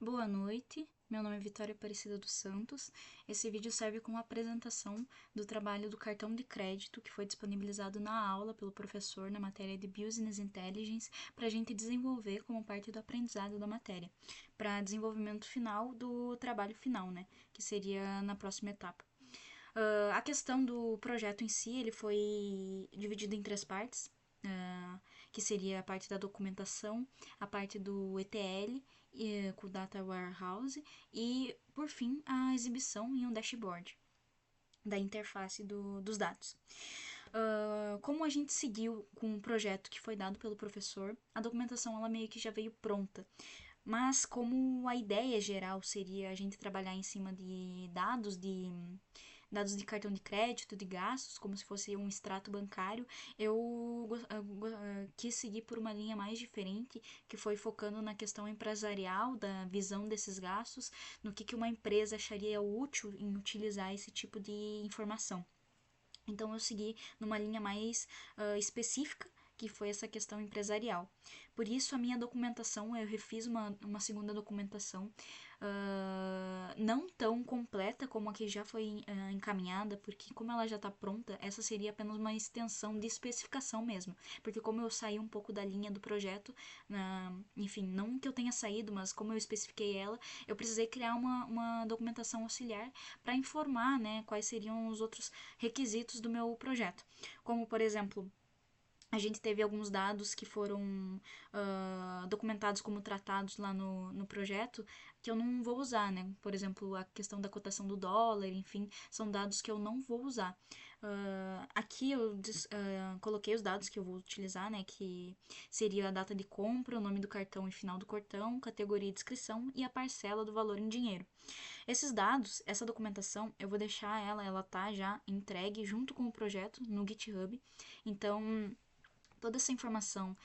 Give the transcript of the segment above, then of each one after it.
Boa noite, meu nome é Vitória Aparecida dos Santos. Esse vídeo serve como apresentação do trabalho do cartão de crédito que foi disponibilizado na aula pelo professor na matéria de Business Intelligence para a gente desenvolver como parte do aprendizado da matéria, para desenvolvimento final do trabalho final, né, que seria na próxima etapa. A questão do projeto em si, ele foi dividido em três partes, que seria a parte da documentação, a parte do ETL, com o Data Warehouse, e, por fim, a exibição em um dashboard da interface dos dados. Como a gente seguiu com o projeto que foi dado pelo professor, a documentação ela meio que já veio pronta. Mas como a ideia geral seria a gente trabalhar em cima de dados de cartão de crédito, de gastos, como se fosse um extrato bancário, eu quis seguir por uma linha mais diferente, que foi focando na questão empresarial, da visão desses gastos, no que uma empresa acharia útil em utilizar esse tipo de informação. Então eu segui numa linha mais específica, que foi essa questão empresarial. Por isso a minha documentação, eu refiz uma segunda documentação, não tão completa como a que já foi encaminhada, porque como ela já está pronta, essa seria apenas uma extensão de especificação mesmo. Porque como eu saí um pouco da linha do projeto, enfim, não que eu tenha saído, mas como eu especifiquei ela, eu precisei criar uma documentação auxiliar para informar, né, quais seriam os outros requisitos do meu projeto. Como, por exemplo, a gente teve alguns dados que foram documentados como tratados lá no projeto que eu não vou usar, né? Por exemplo, a questão da cotação do dólar, enfim, são dados que eu não vou usar. Aqui eu coloquei os dados que eu vou utilizar, né? Que seria a data de compra, o nome do cartão e final do cartão, categoria e descrição e a parcela do valor em dinheiro. Esses dados, essa documentação, eu vou deixar ela tá já entregue junto com o projeto no GitHub. Então, toda essa informação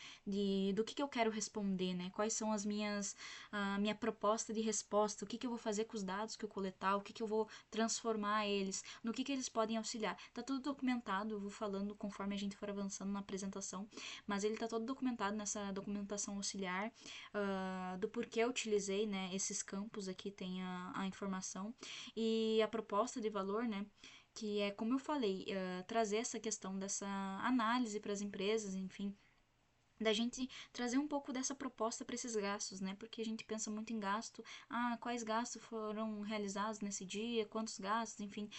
do que eu quero responder, né? Quais são a minha proposta de resposta, o que eu vou fazer com os dados que eu coletar, o que eu vou transformar eles, no que eles podem auxiliar. Tá tudo documentado, eu vou falando conforme a gente for avançando na apresentação, mas ele tá todo documentado nessa documentação auxiliar, do porquê eu utilizei, né? Esses campos aqui tem a informação e a proposta de valor, né? Que é, como eu falei, trazer essa questão dessa análise para as empresas, enfim, da gente trazer um pouco dessa proposta para esses gastos, né? Porque a gente pensa muito em gasto, quais gastos foram realizados nesse dia, quantos gastos, enfim,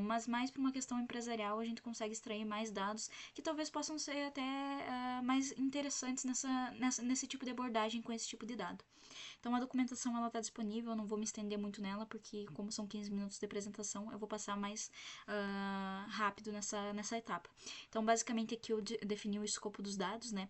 mas mais para uma questão empresarial a gente consegue extrair mais dados que talvez possam ser até mais interessantes nesse tipo de abordagem com esse tipo de dado. Então a documentação ela está disponível, eu não vou me estender muito nela, porque como são 15 minutos de apresentação, eu vou passar mais rápido nessa etapa. Então basicamente aqui eu defini o escopo dos dados, né?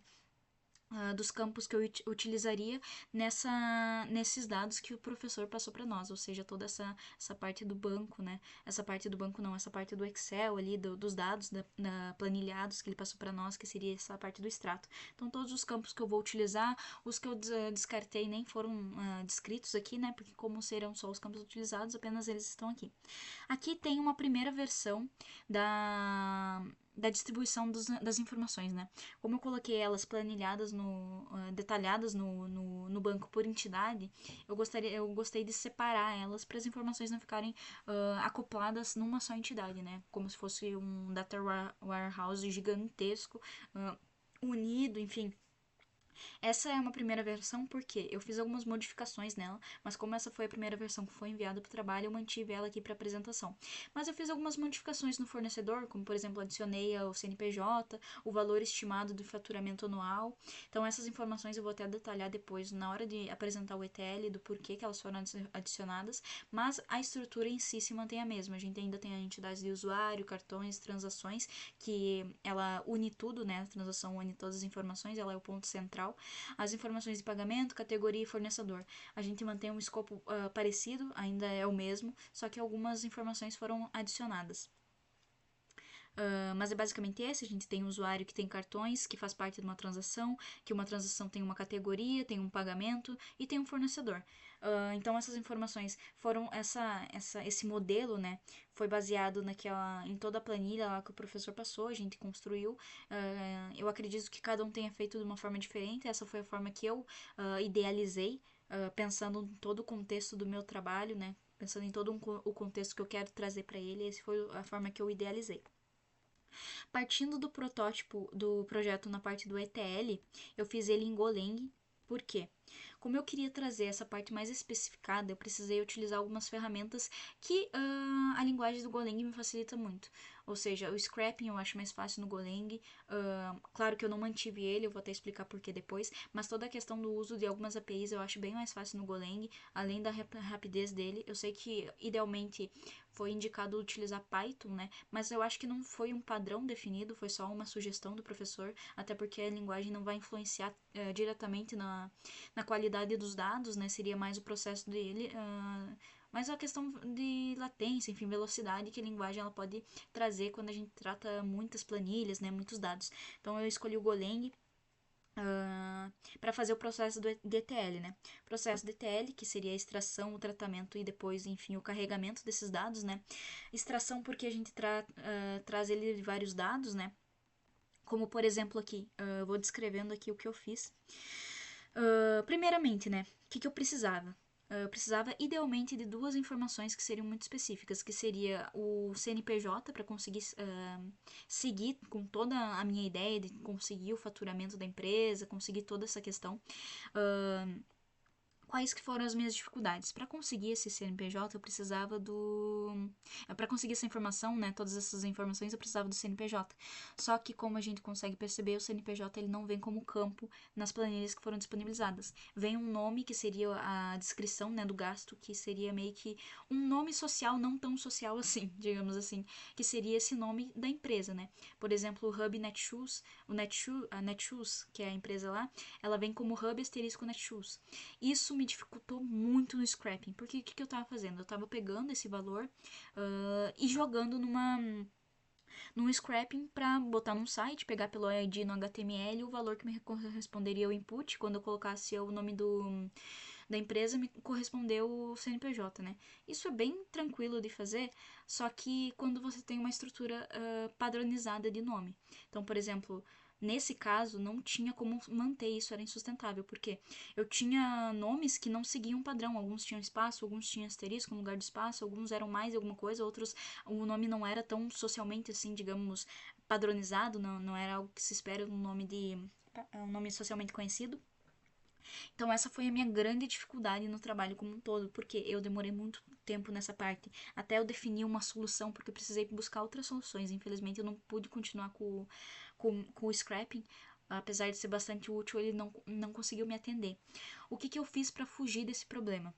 Dos campos que eu utilizaria nesses dados que o professor passou para nós, ou seja, toda essa parte do banco, né? Essa parte do banco não, essa parte do Excel ali, dos dados planilhados que ele passou para nós, que seria essa parte do extrato. Então, todos os campos que eu vou utilizar, os que eu descartei nem foram descritos aqui, né? Porque como serão só os campos utilizados, apenas eles estão aqui. Aqui tem uma primeira versão da distribuição das informações, né? Como eu coloquei elas planilhadas, detalhadas no banco por entidade, eu gostei de separar elas para as informações não ficarem acopladas numa só entidade, né? Como se fosse um data warehouse gigantesco, unido, enfim. Essa é uma primeira versão porque eu fiz algumas modificações nela, mas como essa foi a primeira versão que foi enviada para o trabalho, eu mantive ela aqui para apresentação. Mas eu fiz algumas modificações no fornecedor, como por exemplo, adicionei o CNPJ, o valor estimado do faturamento anual. Então essas informações eu vou até detalhar depois na hora de apresentar o ETL do porquê que elas foram adicionadas, mas a estrutura em si se mantém a mesma. A gente ainda tem a entidade de usuário, cartões, transações, que ela une tudo, né? A transação une todas as informações, ela é o ponto central. As informações de pagamento, categoria e fornecedor. A gente mantém um escopo parecido, ainda é o mesmo, só que algumas informações foram adicionadas. Mas é basicamente esse, a gente tem um usuário que tem cartões, que faz parte de uma transação, que uma transação tem uma categoria, tem um pagamento e tem um fornecedor. Então essas informações foram, esse modelo, né, foi baseado em toda a planilha lá que o professor passou, a gente construiu. Eu acredito que cada um tenha feito de uma forma diferente, essa foi a forma que eu idealizei pensando em todo o contexto do meu trabalho, né? Pensando em todo o contexto que eu quero trazer para ele, essa foi a forma que eu idealizei. Partindo do protótipo do projeto na parte do ETL, eu fiz ele em Golang. Por quê? Como eu queria trazer essa parte mais especificada, eu precisei utilizar algumas ferramentas que a linguagem do Golang me facilita muito. Ou seja, o scrapping eu acho mais fácil no Golang. Claro que eu não mantive ele, eu vou até explicar por que depois, mas toda a questão do uso de algumas APIs eu acho bem mais fácil no Golang, além da rapidez dele. Eu sei que idealmente foi indicado utilizar Python, né? Mas eu acho que não foi um padrão definido, foi só uma sugestão do professor, até porque a linguagem não vai influenciar diretamente na qualidade dos dados, né? Seria mais o processo dele, mas a questão de latência, enfim, velocidade que a linguagem ela pode trazer quando a gente trata muitas planilhas, né? Muitos dados. Então eu escolhi o Golang para fazer o processo do DTL, né? Processo DTL, que seria a extração, o tratamento e depois, enfim, o carregamento desses dados, né? Extração porque a gente traz ele de vários dados, né? Como, por exemplo, aqui, eu vou descrevendo aqui o que eu fiz. Primeiramente, né? O que eu precisava? Eu precisava idealmente de duas informações que seriam muito específicas, que seria o CNPJ para conseguir seguir com toda a minha ideia de conseguir o faturamento da empresa, conseguir toda essa questão. Quais que foram as minhas dificuldades? Para conseguir esse CNPJ, eu precisava do... Para conseguir essa informação, né, todas essas informações, eu precisava do CNPJ. Só que, como a gente consegue perceber, o CNPJ ele não vem como campo nas planilhas que foram disponibilizadas. Vem um nome, que seria a descrição, né, do gasto, que seria meio que um nome social, não tão social assim, digamos assim, que seria esse nome da empresa, né? Por exemplo, o Hub Netshoes, a Netshoes, que é a empresa lá, ela vem como Hub asterisco Netshoes. Isso me dificultou muito no scrapping, porque o que eu tava fazendo? Eu tava pegando esse valor e jogando num scrapping para botar num site, pegar pelo ID no HTML o valor que me corresponderia ao input, quando eu colocasse o nome da empresa, me correspondeu o CNPJ, né? Isso é bem tranquilo de fazer, só que quando você tem uma estrutura padronizada de nome. Então, por exemplo, nesse caso, não tinha como manter isso, era insustentável, porque eu tinha nomes que não seguiam padrão. Alguns tinham espaço, alguns tinham asterisco no lugar de espaço, alguns eram mais alguma coisa, outros o nome não era tão socialmente assim, digamos, padronizado, não era algo que se espera um nome socialmente conhecido. Então essa foi a minha grande dificuldade no trabalho como um todo, porque eu demorei muito tempo nessa parte, até eu definir uma solução, porque eu precisei buscar outras soluções. Infelizmente eu não pude continuar com o scrapping, apesar de ser bastante útil, ele não conseguiu me atender. O que eu fiz para fugir desse problema?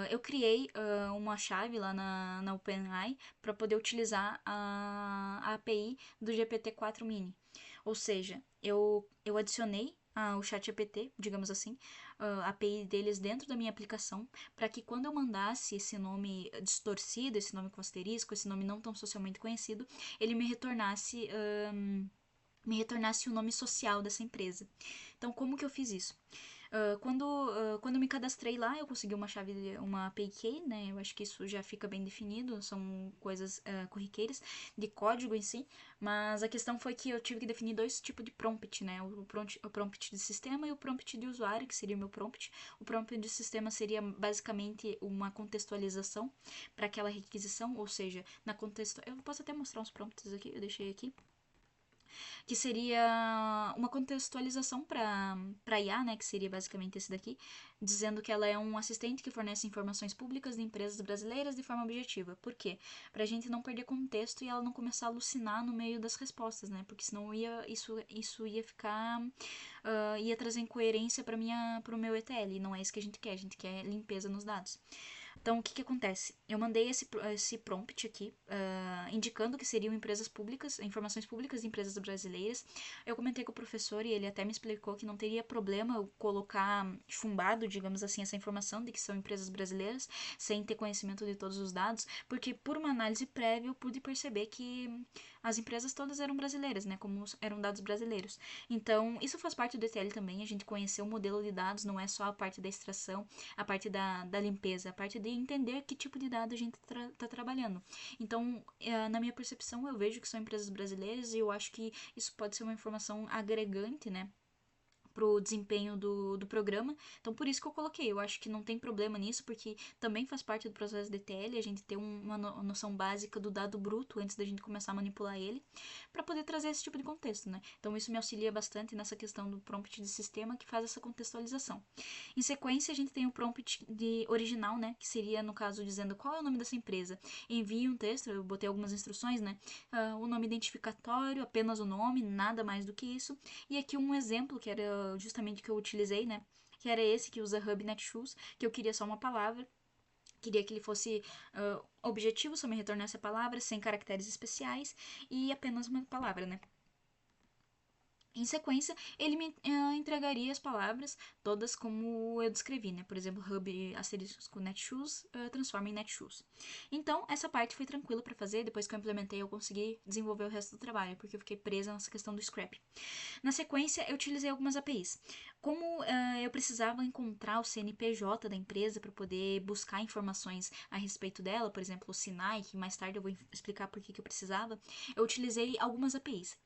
Eu criei uma chave lá na OpenAI para poder utilizar a API do GPT-4 Mini. Ou seja, eu adicionei o ChatGPT, digamos assim, a API deles dentro da minha aplicação, para que quando eu mandasse esse nome distorcido, esse nome com asterisco, esse nome não tão socialmente conhecido, ele me retornasse o nome social dessa empresa. Então, como que eu fiz isso? Quando eu me cadastrei lá, eu consegui uma API Key, né? Eu acho que isso já fica bem definido, são coisas corriqueiras de código em si, mas a questão foi que eu tive que definir dois tipos de prompt, né? O prompt de sistema e o prompt de usuário, que seria o meu prompt. O prompt de sistema seria basicamente uma contextualização para aquela requisição, ou seja, eu posso até mostrar uns prompts aqui, eu deixei aqui que seria uma contextualização para IA, né, que seria basicamente esse daqui, dizendo que ela é um assistente que fornece informações públicas de empresas brasileiras de forma objetiva. Por quê? Para a gente não perder contexto e ela não começar a alucinar no meio das respostas, né? Porque senão isso ia ficar ia trazer incoerência para o meu ETL, e não é isso que a gente quer limpeza nos dados. Então, o que acontece? Eu mandei esse prompt aqui, indicando que seriam empresas públicas, informações públicas de empresas brasileiras. Eu comentei com o professor e ele até me explicou que não teria problema eu colocar chumbado, digamos assim, essa informação de que são empresas brasileiras, sem ter conhecimento de todos os dados, porque por uma análise prévia eu pude perceber que as empresas todas eram brasileiras, né, como eram dados brasileiros. Então, isso faz parte do ETL também, a gente conhecer o modelo de dados, não é só a parte da extração, a parte da limpeza, a parte de entender que tipo de dado a gente está trabalhando. Então, na minha percepção, eu vejo que são empresas brasileiras e eu acho que isso pode ser uma informação agregante, né? pro desempenho do programa. Então, por isso que eu coloquei. Eu acho que não tem problema nisso, porque também faz parte do processo de ETL a gente ter uma noção básica do dado bruto antes da gente começar a manipular ele, para poder trazer esse tipo de contexto, né? Então, isso me auxilia bastante nessa questão do prompt de sistema que faz essa contextualização. Em sequência, a gente tem o prompt de original, né? Que seria, no caso, dizendo qual é o nome dessa empresa. Envie um texto, eu botei algumas instruções, né? O nome identificatório, apenas o nome, nada mais do que isso. E aqui um exemplo, que era justamente que eu utilizei, né? Que era esse que usa Hub Netshoes, que eu queria só uma palavra. Queria que ele fosse objetivo, só me retornasse a palavra, sem caracteres especiais e apenas uma palavra, né? Em sequência, ele me entregaria as palavras todas como eu descrevi, né? Por exemplo, hub asterisco Netshoes transforma em Netshoes. Então, essa parte foi tranquila para fazer. Depois que eu implementei, eu consegui desenvolver o resto do trabalho, porque eu fiquei presa nessa questão do scrap. Na sequência, eu utilizei algumas APIs. Como eu precisava encontrar o CNPJ da empresa para poder buscar informações a respeito dela, por exemplo, o Sinai, que mais tarde eu vou explicar por que eu precisava, eu utilizei algumas APIs.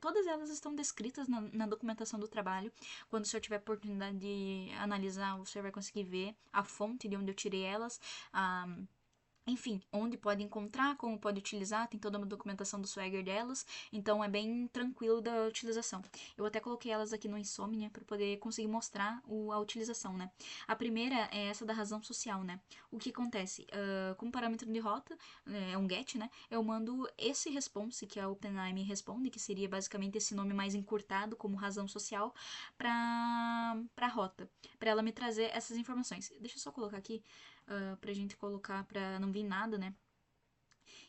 Todas elas estão descritas na documentação do trabalho. Quando o senhor tiver a oportunidade de analisar, o senhor vai conseguir ver a fonte de onde eu tirei elas, enfim, onde pode encontrar, como pode utilizar, tem toda uma documentação do Swagger delas, então é bem tranquilo da utilização. Eu até coloquei elas aqui no Insomnia para poder conseguir mostrar a utilização, né? A primeira é essa da razão social, né? O que acontece? Como parâmetro de rota, é um get, né? Eu mando esse response, que a OpenAI responde, que seria basicamente esse nome mais encurtado como razão social, para rota, para ela me trazer essas informações. Deixa eu só colocar aqui pra gente colocar pra não vir nada, né?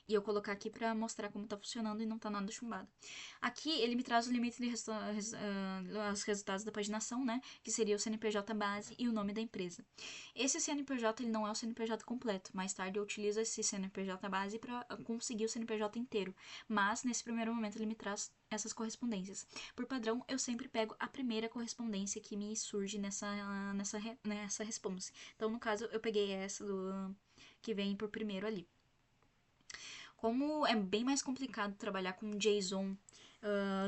E eu colocar aqui pra mostrar como tá funcionando e não tá nada chumbado. Aqui ele me traz o limite de os resultados da paginação, né? Que seria o CNPJ base e o nome da empresa. Esse CNPJ ele não é o CNPJ completo. Mais tarde eu utilizo esse CNPJ base para conseguir o CNPJ inteiro. Mas nesse primeiro momento ele me traz essas correspondências. Por padrão, eu sempre pego a primeira correspondência que me surge nessa response. Então, no caso, eu peguei essa que vem por primeiro ali. Como é bem mais complicado trabalhar com JSON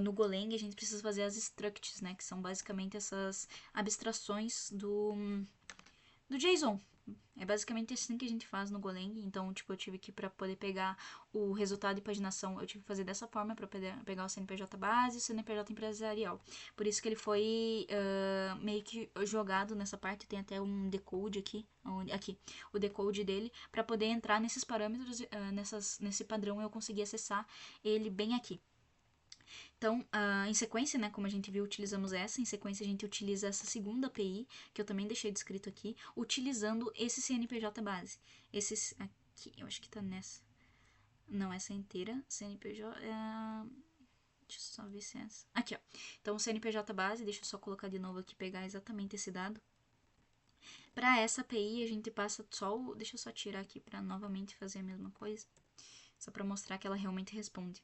no Golang, a gente precisa fazer as structs, né? Que são basicamente essas abstrações do JSON. É basicamente assim que a gente faz no Golang. Então, tipo, eu tive que, para poder pegar o resultado de paginação, eu tive que fazer dessa forma para pegar o CNPJ base e o CNPJ empresarial. Por isso que ele foi meio que jogado nessa parte. Tem até um decode aqui, o decode dele, para poder entrar nesses parâmetros, nesse padrão eu consegui acessar ele bem aqui. Então, em sequência, né, como a gente viu, utilizamos essa. Em sequência, a gente utiliza essa segunda API, que eu também deixei descrito aqui, utilizando esse CNPJ base. Esse aqui, eu acho que tá nessa. Não, essa inteira. CNPJ. Deixa eu só ver se é essa. Aqui, ó. Então, o CNPJ base, deixa eu só colocar de novo aqui, pegar exatamente esse dado. Para essa API, a gente passa só o. Deixa eu só tirar aqui para novamente fazer a mesma coisa. Só para mostrar que ela realmente responde.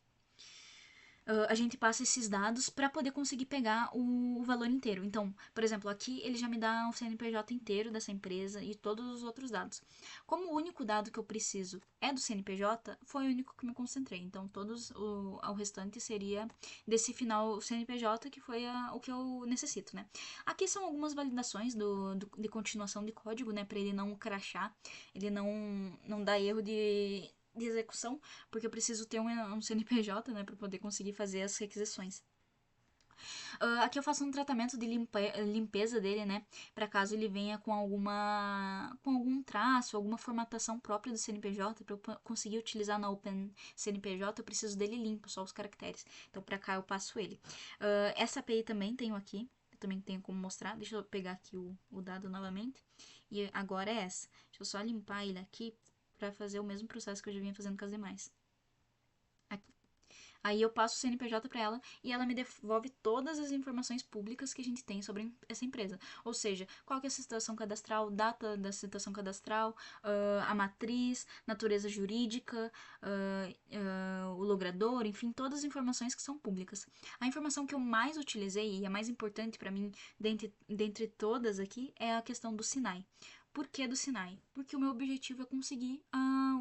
A gente passa esses dados para poder conseguir pegar o valor inteiro. Então, por exemplo, aqui ele já me dá o CNPJ inteiro dessa empresa e todos os outros dados. Como o único dado que eu preciso é do CNPJ, foi o único que me concentrei. Então, o restante seria desse final CNPJ, que foi o que eu necessito, né? Aqui são algumas validações de continuação de código, né? Para ele não crashar, ele não dar erro de execução, porque eu preciso ter um CNPJ, né, para poder conseguir fazer as requisições. Aqui eu faço um tratamento de limpeza dele, né, para caso ele venha com algum traço, alguma formatação própria do CNPJ, para eu conseguir utilizar na Open CNPJ, eu preciso dele limpo, só os caracteres. Então, para cá eu passo ele. Essa API também tenho aqui, eu também tenho como mostrar. Deixa eu pegar aqui o dado novamente. E agora é essa. Deixa eu só limpar ele aqui para fazer o mesmo processo que eu já vinha fazendo com as demais. Aqui. Aí eu passo o CNPJ para ela e ela me devolve todas as informações públicas que a gente tem sobre essa empresa. Ou seja, qual que é a situação cadastral, data da situação cadastral, a matriz, natureza jurídica, o logrador, enfim, todas as informações que são públicas. A informação que eu mais utilizei e a mais importante para mim, dentre todas aqui, é a questão do Sinai. Por que do Sinai? Porque o meu objetivo é conseguir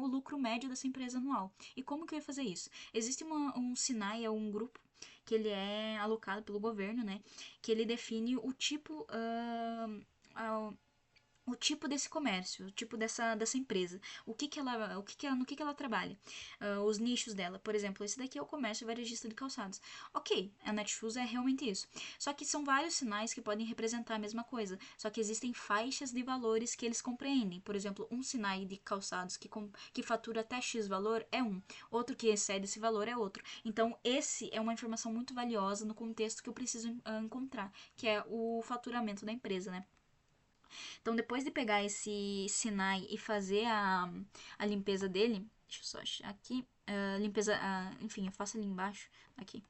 o lucro médio dessa empresa anual. E como que eu ia fazer isso? Existe um Sinai, é um grupo que ele é alocado pelo governo, né? Que ele define o tipo, o tipo desse comércio, o tipo dessa empresa, no que ela trabalha, os nichos dela. Por exemplo, esse daqui é o comércio varejista de calçados. Ok, a Netshoes é realmente isso. Só que são vários sinais que podem representar a mesma coisa. Só que existem faixas de valores que eles compreendem. Por exemplo, um sinal de calçados que fatura até X valor é um, outro que excede esse valor é outro. Então, esse é uma informação muito valiosa no contexto que eu preciso encontrar, que é o faturamento da empresa, né? Então, depois de pegar esse Sinai e fazer a limpeza dele, deixa eu só achar aqui, enfim, eu faço ali embaixo, aqui,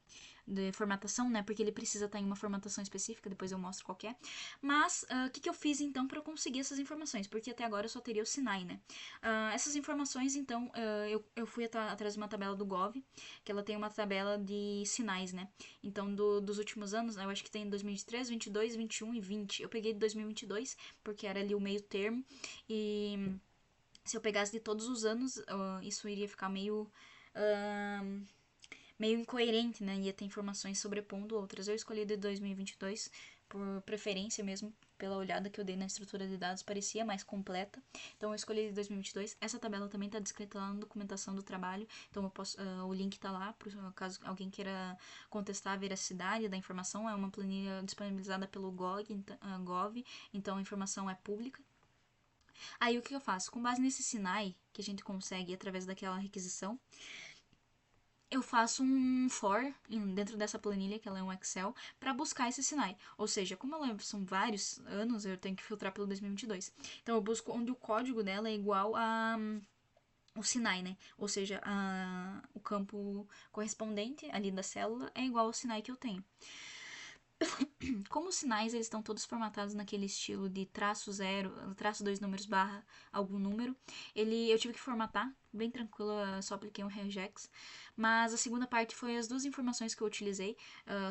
de formatação, né, porque ele precisa estar em uma formatação específica, depois eu mostro qual que é. Mas, o que eu fiz, então, para conseguir essas informações? Porque até agora eu só teria o Sinai, né. Essas informações, então, eu fui atrás de uma tabela do Gov, que ela tem uma tabela de sinais, né. Então, dos últimos anos, eu acho que tem 2023, 22, 21 e 20. Eu peguei de 2022, porque era ali o meio termo, e se eu pegasse de todos os anos, isso iria ficar meio incoerente, né? Ia ter informações sobrepondo outras. Eu escolhi de 2022 por preferência mesmo, pela olhada que eu dei na estrutura de dados, parecia mais completa. Então eu escolhi de 2022. Essa tabela também está descrita lá na documentação do trabalho, então eu posso, o link está lá, caso alguém queira contestar a veracidade da informação. É uma planilha disponibilizada pelo Gov, então a informação é pública. Aí o que eu faço? Com base nesse Sinai que a gente consegue através daquela requisição, eu faço um for dentro dessa planilha, que ela é um Excel, para buscar esse Sinai. Ou seja, como são vários anos, eu tenho que filtrar pelo 2022. Então eu busco onde o código dela é igual a o Sinai, né? Ou seja, o campo correspondente ali da célula é igual ao Sinai que eu tenho. Como os sinais eles estão todos formatados naquele estilo de traço 0, traço 2 números barra algum número, eu tive que formatar, bem tranquilo, só apliquei um regex. Mas a segunda parte foi as duas informações que eu utilizei.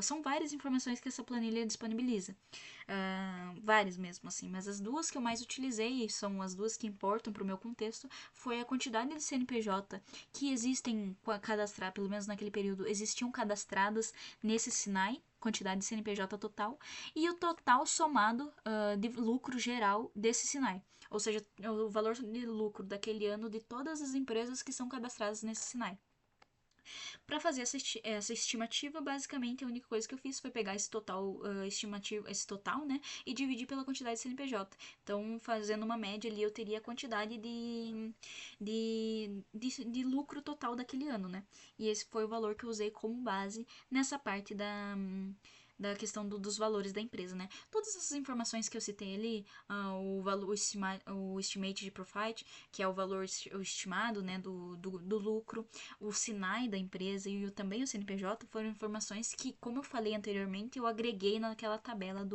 São várias informações que essa planilha disponibiliza. Várias mesmo, assim. Mas as duas que eu mais utilizei, e são as duas que importam para o meu contexto, foi a quantidade de CNPJ que existem cadastrar, pelo menos naquele período, existiam cadastradas nesse Sinai, quantidade de CNPJ total, e o total somado de lucro geral desse Sinai. Ou seja, o valor de lucro daquele ano de todas as empresas que são cadastradas nesse Sinai. Para fazer essa estimativa, basicamente a única coisa que eu fiz foi pegar esse total estimativo, esse total, né, e dividir pela quantidade de CNPJ. Então, fazendo uma média ali, eu teria a quantidade de lucro total daquele ano, né? E esse foi o valor que eu usei como base nessa parte da questão dos valores da empresa, né? Todas essas informações que eu citei ali, o estimate de profit, que é o valor estimado, né, do lucro, o SINAI da empresa e também o CNPJ, foram informações que, como eu falei anteriormente, eu agreguei naquela tabela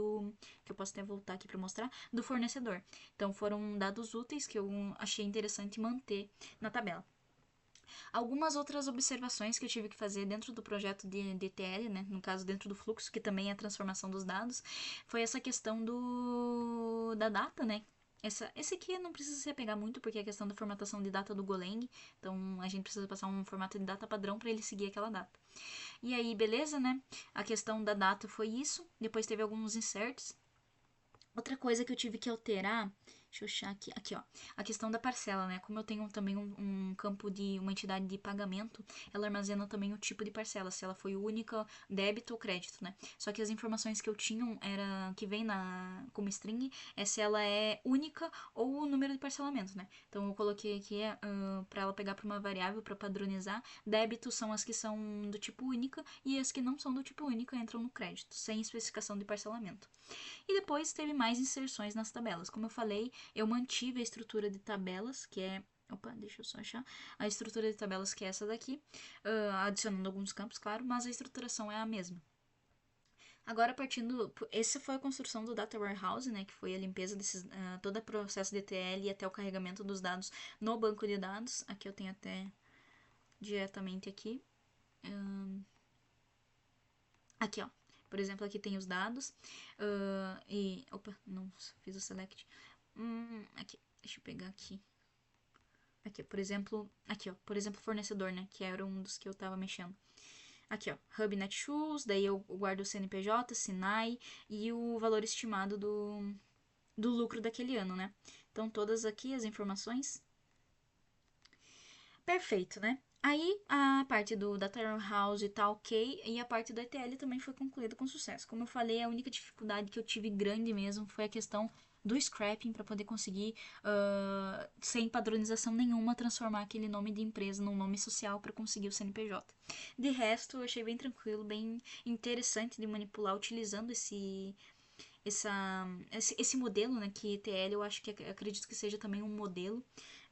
que eu posso até voltar aqui para mostrar, do fornecedor. Então foram dados úteis que eu achei interessante manter na tabela. Algumas outras observações que eu tive que fazer dentro do projeto de DTL, né, no caso dentro do fluxo, que também é a transformação dos dados, foi essa questão da data, né? Esse aqui não precisa se apegar muito, porque é a questão da formatação de data do Golang, então a gente precisa passar um formato de data padrão para ele seguir aquela data. E aí, beleza, né? A questão da data foi isso, depois teve alguns inserts. Outra coisa que eu tive que alterar, deixa eu achar aqui ó, a questão da parcela, né? Como eu tenho também um campo de uma entidade de pagamento, ela armazena também o tipo de parcela, se ela foi única, débito ou crédito, né? Só que as informações que eu tinha que vem como string é se ela é única ou o número de parcelamento, né? Então eu coloquei aqui para ela pegar para uma variável para padronizar. Débito são as que são do tipo única e as que não são do tipo única entram no crédito, sem especificação de parcelamento. E depois teve mais inserções nas tabelas. Como eu falei, eu mantive a estrutura de tabelas, que é. Opa, deixa eu só achar. A estrutura de tabelas que é essa daqui, adicionando alguns campos, claro, mas a estruturação é a mesma. Agora, partindo. Essa foi a construção do Data Warehouse, né? Que foi a limpeza todo o processo de ETL e até o carregamento dos dados no banco de dados. Aqui eu tenho até diretamente aqui. Aqui, ó. Por exemplo, aqui tem os dados. Opa, não fiz o select. Aqui, deixa eu pegar aqui. Aqui, por exemplo, fornecedor, né? Que era um dos que eu tava mexendo. Aqui, ó, Hub Netshoes, daí eu guardo o CNPJ, SINAI e o valor estimado do lucro daquele ano, né? Então, todas aqui as informações. Perfeito, né? Aí, a parte do Data Warehouse tá ok, e a parte do ETL também foi concluída com sucesso. Como eu falei, a única dificuldade que eu tive grande mesmo foi a questão do scrapping para poder conseguir, sem padronização nenhuma, transformar aquele nome de empresa num nome social para conseguir o CNPJ. De resto, eu achei bem tranquilo, bem interessante de manipular utilizando esse modelo, né, que ETL eu acho que acredito que seja também um modelo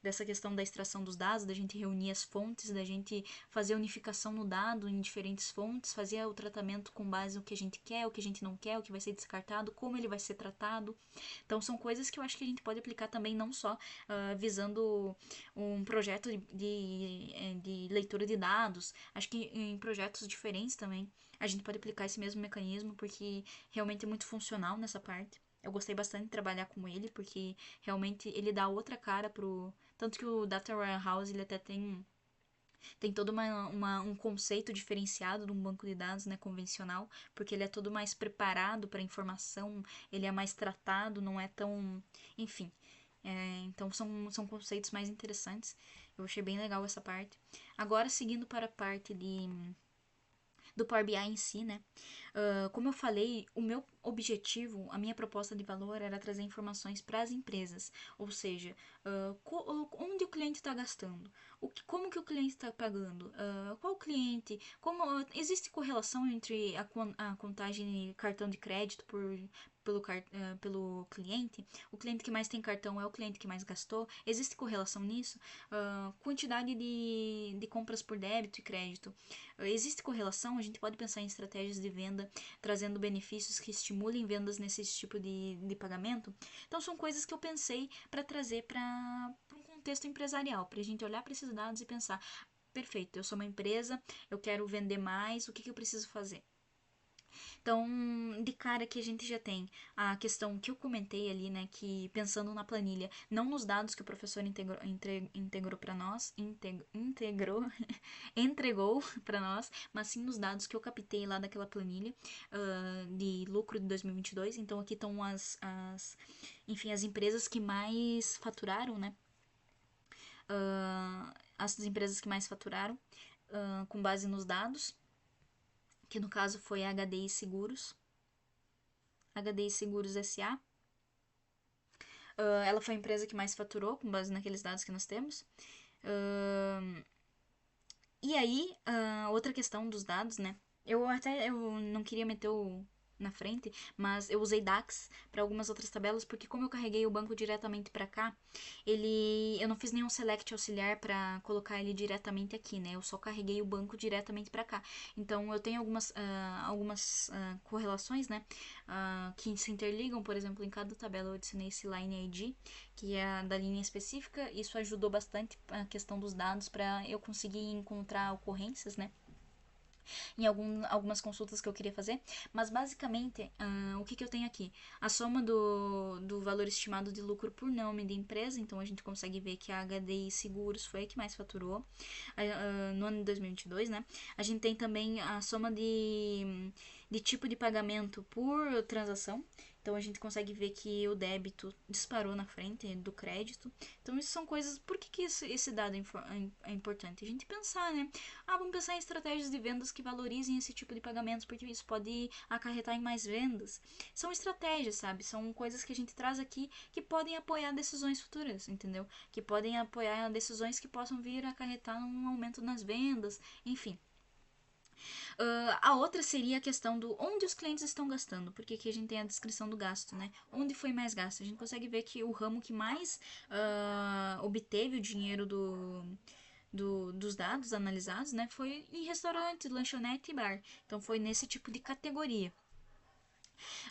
dessa questão da extração dos dados, da gente reunir as fontes, da gente fazer a unificação no dado em diferentes fontes, fazer o tratamento com base no que a gente quer, o que a gente não quer, o que vai ser descartado, como ele vai ser tratado. Então são coisas que eu acho que a gente pode aplicar também não só visando um projeto de leitura de dados, acho que em projetos diferentes também a gente pode aplicar esse mesmo mecanismo, porque realmente é muito funcional nessa parte. Eu gostei bastante de trabalhar com ele, porque realmente ele dá outra cara pro. Tanto que o Data Warehouse ele até tem todo um conceito diferenciado de um banco de dados, né, convencional, porque ele é todo mais preparado para informação, ele é mais tratado, não é tão. Enfim. Então são conceitos mais interessantes. Eu achei bem legal essa parte. Agora, seguindo para a parte do Power BI em si, né? Como eu falei, o meu objetivo, a minha proposta de valor era trazer informações para as empresas, ou seja, onde o cliente está gastando, como que o cliente está pagando, qual cliente, como existe correlação entre a contagem de cartão de crédito pelo cliente, o cliente que mais tem cartão é o cliente que mais gastou, existe correlação nisso, quantidade de compras por débito e crédito, existe correlação, a gente pode pensar em estratégias de venda trazendo benefícios que estimulem vendas nesse tipo de pagamento. Então são coisas que eu pensei para trazer para um contexto empresarial, para a gente olhar para esses dados e pensar, perfeito, eu sou uma empresa, eu quero vender mais, o que eu preciso fazer? Então, de cara que a gente já tem a questão que eu comentei ali, né, que pensando na planilha, não nos dados que o professor integrou para nós, integrou, entregou para nós, mas sim nos dados que eu captei lá daquela planilha de lucro de 2022. Então, aqui estão enfim, as empresas que mais faturaram, né, as empresas que mais faturaram com base nos dados, que no caso foi a HDI Seguros. HDI Seguros SA. Ela foi a empresa que mais faturou, com base naqueles dados que nós temos. E aí, outra questão dos dados, né? Eu não queria meter na frente, mas eu usei DAX para algumas outras tabelas, porque como eu carreguei o banco diretamente para cá, eu não fiz nenhum select auxiliar para colocar ele diretamente aqui, né? Eu só carreguei o banco diretamente para cá. Então eu tenho algumas correlações, né? Que se interligam, por exemplo, em cada tabela eu adicionei esse line ID, que é a da linha específica. Isso ajudou bastante a questão dos dados para eu conseguir encontrar ocorrências, né? Em algumas consultas que eu queria fazer, mas basicamente o que eu tenho aqui? A soma do valor estimado de lucro por nome de empresa, então a gente consegue ver que a HDI Seguros foi a que mais faturou no ano de 2022, né? A gente tem também a soma de tipo de pagamento por transação, então a gente consegue ver que o débito disparou na frente do crédito. Então isso são coisas. Por que esse dado é importante? A gente pensar, né? Vamos pensar em estratégias de vendas que valorizem esse tipo de pagamentos, porque isso pode acarretar em mais vendas. São estratégias, sabe? São coisas que a gente traz aqui que podem apoiar decisões futuras, entendeu? Que podem apoiar decisões que possam vir a acarretar num aumento nas vendas, enfim. A outra seria a questão do onde os clientes estão gastando, porque aqui a gente tem a descrição do gasto, né? Onde foi mais gasto? A gente consegue ver que o ramo que mais obteve o dinheiro dos dados analisados, né, foi em restaurante, lanchonete e bar. Então foi nesse tipo de categoria.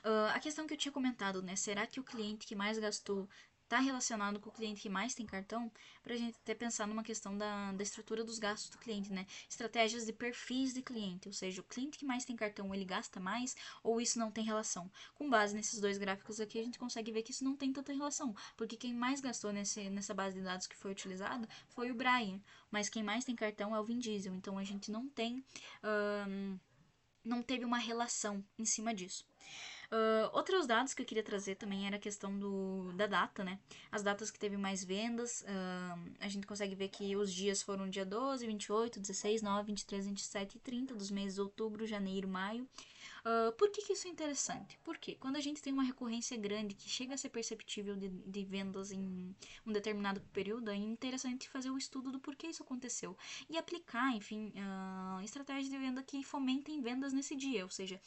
A questão que eu tinha comentado, né, será que o cliente que mais gastou está relacionado com o cliente que mais tem cartão, para a gente até pensar numa questão da estrutura dos gastos do cliente, né? Estratégias de perfis de cliente, ou seja, o cliente que mais tem cartão, ele gasta mais ou isso não tem relação? Com base nesses dois gráficos aqui, a gente consegue ver que isso não tem tanta relação, porque quem mais gastou nessa base de dados que foi utilizada foi o Brian, mas quem mais tem cartão é o Vin Diesel, então a gente não teve uma relação em cima disso. Outros dados que eu queria trazer também era a questão da data, né? As datas que teve mais vendas, a gente consegue ver que os dias foram dia 12, 28, 16, 9, 23, 27 e 30 dos meses de outubro, janeiro, maio. Por que isso é interessante? Porque quando a gente tem uma recorrência grande que chega a ser perceptível de vendas em um determinado período, é interessante fazer o estudo do porquê isso aconteceu e aplicar, enfim, estratégias de venda que fomentem vendas nesse dia. Ou seja,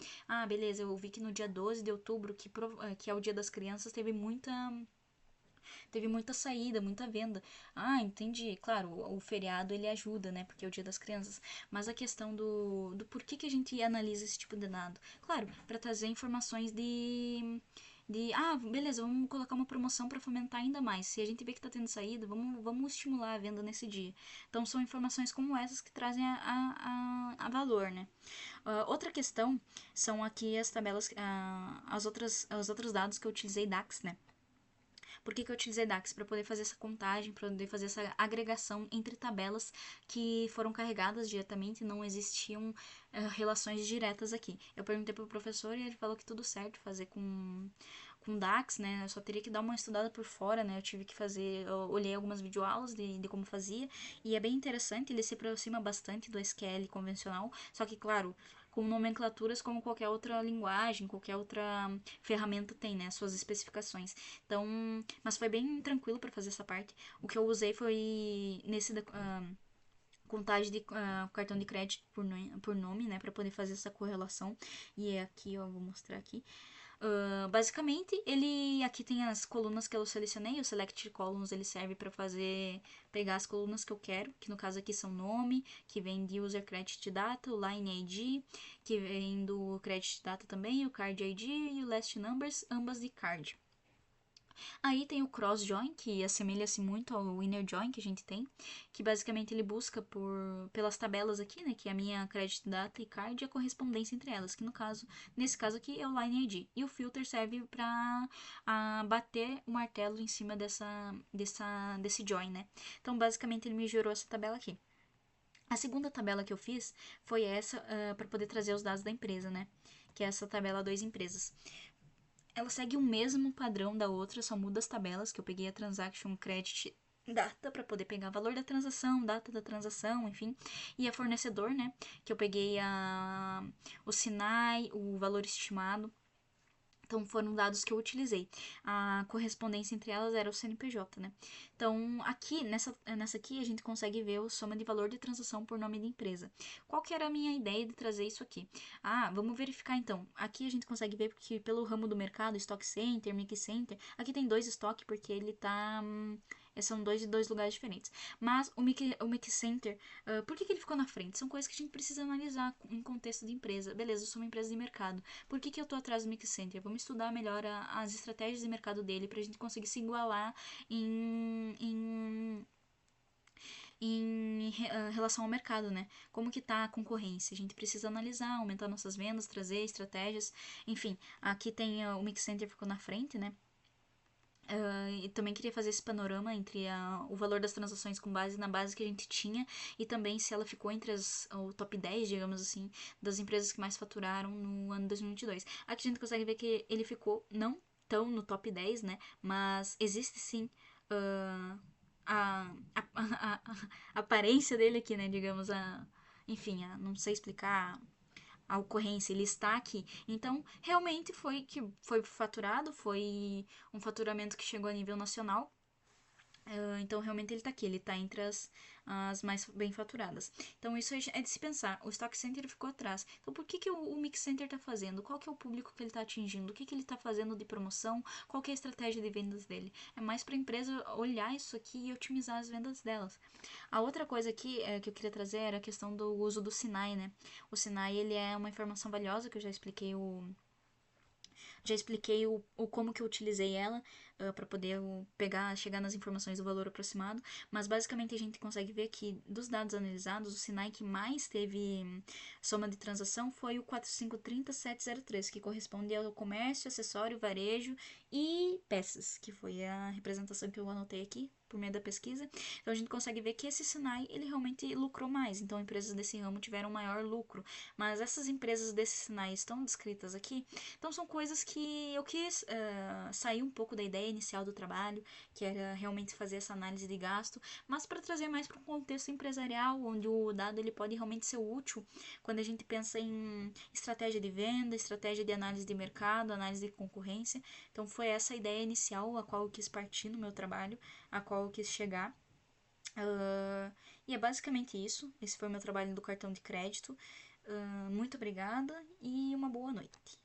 beleza, eu vi que no dia 12 de outubro, que é o dia das crianças, teve muita saída, muita venda. Entendi. Claro, o feriado ele ajuda, né? Porque é o dia das crianças. Mas a questão do porquê que a gente analisa esse tipo de dado? Claro, para trazer informações beleza, vamos colocar uma promoção para fomentar ainda mais. Se a gente vê que está tendo saída, vamos estimular a venda nesse dia. Então, são informações como essas que trazem a valor, né? Outra questão são aqui as tabelas, os outros dados que eu utilizei DAX, né? Por que eu utilizei DAX? Para poder fazer essa contagem, para poder fazer essa agregação entre tabelas que foram carregadas diretamente, não existiam relações diretas aqui. Eu perguntei para o professor e ele falou que tudo certo fazer com DAX, né? Eu só teria que dar uma estudada por fora, né? Eu tive que fazer, eu olhei algumas videoaulas de como fazia e é bem interessante, ele se aproxima bastante do SQL convencional, só que, claro, com nomenclaturas como qualquer outra linguagem, qualquer outra ferramenta tem, né? Suas especificações. Então, mas foi bem tranquilo para fazer essa parte. O que eu usei foi contagem de cartão de crédito por nome, né, para poder fazer essa correlação. E é aqui, ó, vou mostrar aqui. Basicamente, ele aqui tem as colunas que eu selecionei. O Select Columns ele serve para pegar as colunas que eu quero, que no caso aqui são nome, que vem de User Credit Data, o Line ID, que vem do Credit Data também, o Card ID e o Last Numbers, ambas de card. Aí tem o cross join, que assemelha-se muito ao inner join que a gente tem, que basicamente ele busca pelas tabelas aqui, né, que é a minha credit data e card e a correspondência entre elas, que nesse caso aqui é o line ID. E o filter serve para bater o martelo em cima desse join, né? Então basicamente ele me gerou essa tabela aqui. A segunda tabela que eu fiz foi essa para poder trazer os dados da empresa, né? Que é essa tabela 2 empresas. Ela segue o mesmo padrão da outra, só muda as tabelas, que eu peguei a Transaction Credit Data para poder pegar valor da transação, data da transação, enfim. E a fornecedor, né, que eu peguei o SINAI, o valor estimado. Então, foram dados que eu utilizei. A correspondência entre elas era o CNPJ, né? Então, aqui, nessa aqui, a gente consegue ver o soma de valor de transação por nome de empresa. Qual que era a minha ideia de trazer isso aqui? Vamos verificar então. Aqui a gente consegue ver que pelo ramo do mercado, Stock Center, Mix Center, aqui tem dois estoques porque ele tá... são dois de dois lugares diferentes. Mas o Mix Center, por que ele ficou na frente? São coisas que a gente precisa analisar em contexto de empresa. Beleza, eu sou uma empresa de mercado. Por que eu tô atrás do Mix Center? Vamos estudar melhor as estratégias de mercado dele pra gente conseguir se igualar em relação ao mercado, né? Como que tá a concorrência? A gente precisa analisar, aumentar nossas vendas, trazer estratégias, enfim. Aqui tem o Mix Center ficou na frente, né? E também queria fazer esse panorama entre o valor das transações com base na base que a gente tinha e também se ela ficou entre o top 10, digamos assim, das empresas que mais faturaram no ano 2022. Aqui a gente consegue ver que ele ficou não tão no top 10, né? Mas existe sim a aparência dele aqui, né? Digamos, enfim, não sei explicar a ocorrência, ele está aqui. Então, realmente foi faturado, foi um faturamento que chegou a nível nacional. Então, realmente ele está aqui, ele está entre as mais bem faturadas. Então, isso é de se pensar. O Stock Center ficou atrás. Então, por que o Mix Center está fazendo? Qual que é o público que ele está atingindo? O que ele está fazendo de promoção? Qual que é a estratégia de vendas dele? É mais para a empresa olhar isso aqui e otimizar as vendas delas. A outra coisa aqui que eu queria trazer era a questão do uso do Sinai, né? O Sinai, ele é uma informação valiosa que eu já expliquei o como que eu utilizei ela. para poder chegar nas informações do valor aproximado, mas basicamente a gente consegue ver que dos dados analisados, o SINAI que mais teve soma de transação foi o 4530703, que corresponde ao comércio, acessório, varejo e peças, que foi a representação que eu anotei aqui por meio da pesquisa. Então a gente consegue ver que esse Sinai ele realmente lucrou mais, então empresas desse ramo tiveram maior lucro, mas essas empresas desse Sinai estão descritas aqui, então são coisas que eu quis sair um pouco da ideia inicial do trabalho, que era realmente fazer essa análise de gasto, mas para trazer mais para um contexto empresarial, onde o dado ele pode realmente ser útil quando a gente pensa em estratégia de venda, estratégia de análise de mercado, análise de concorrência. Então foi essa a ideia inicial a qual eu quis partir no meu trabalho, a qual eu quis chegar. E é basicamente isso. Esse foi o meu trabalho do cartão de crédito. Muito obrigada e uma boa noite.